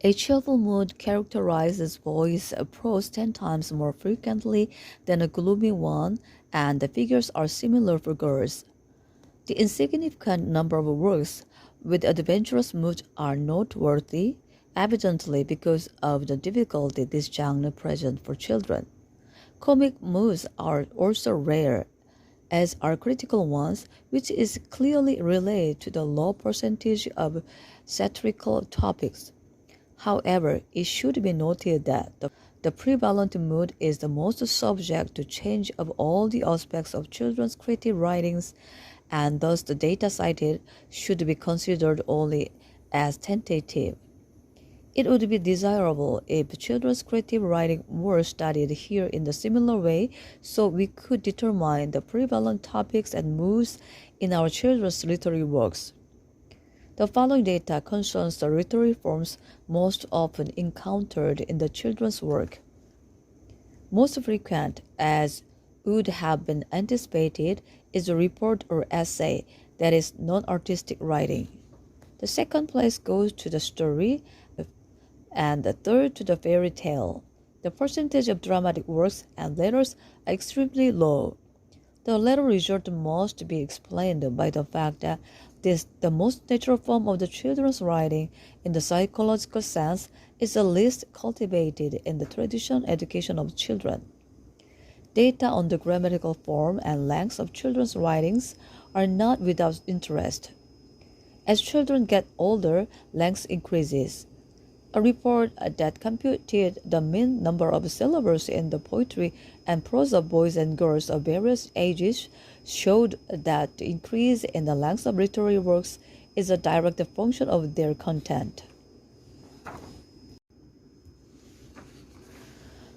A cheerful mood characterizes boys' prose 10 times more frequently than a gloomy one, and the figures are similar for girls. The insignificant number of works with adventurous moods are noteworthy, evidently because of the difficulty this genre presents for children. Comic moods are also rare, as are critical ones, which is clearly related to the low percentage of satirical topics. However, it should be noted that the prevalent mood is the most subject to change of all the aspects of children's creative writings, and thus the data cited should be considered only as tentative. It would be desirable if children's creative writing were studied here in a similar way so we could determine the prevalent topics and moods in our children's literary works. The following data concerns the literary forms most often encountered in the children's work. Most frequent, as would have been anticipated, is a report or essay, that is, non-artistic writing. The second place goes to the story, and the third to the fairy tale. The percentage of dramatic works and letters are extremely low. The latter result must be explained by the fact that the most natural form of the children's writing in the psychological sense is the least cultivated in the traditional education of children. Data on the grammatical form and length of children's writings are not without interest. As children get older, length increases. A report that computed the mean number of syllables in the poetry and prose of boys and girls of various ages showed that the increase in the length of literary works is a direct function of their content.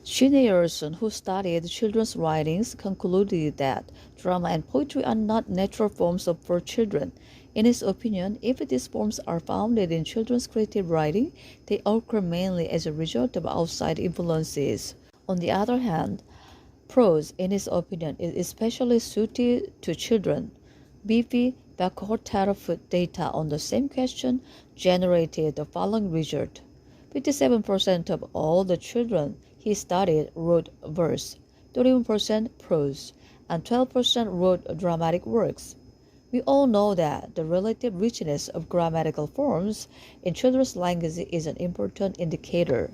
Schneerson, who studied children's writings, concluded that drama and poetry are not natural forms for children. In his opinion, if these forms are founded in children's creative writing, they occur mainly as a result of outside influences. On the other hand, prose, in his opinion, is especially suited to children. Beefy Vygotsky data on the same question generated the following result. 57% of all the children he studied wrote verse, 31% prose, and 12% wrote dramatic works. We all know that the relative richness of grammatical forms in children's language is an important indicator.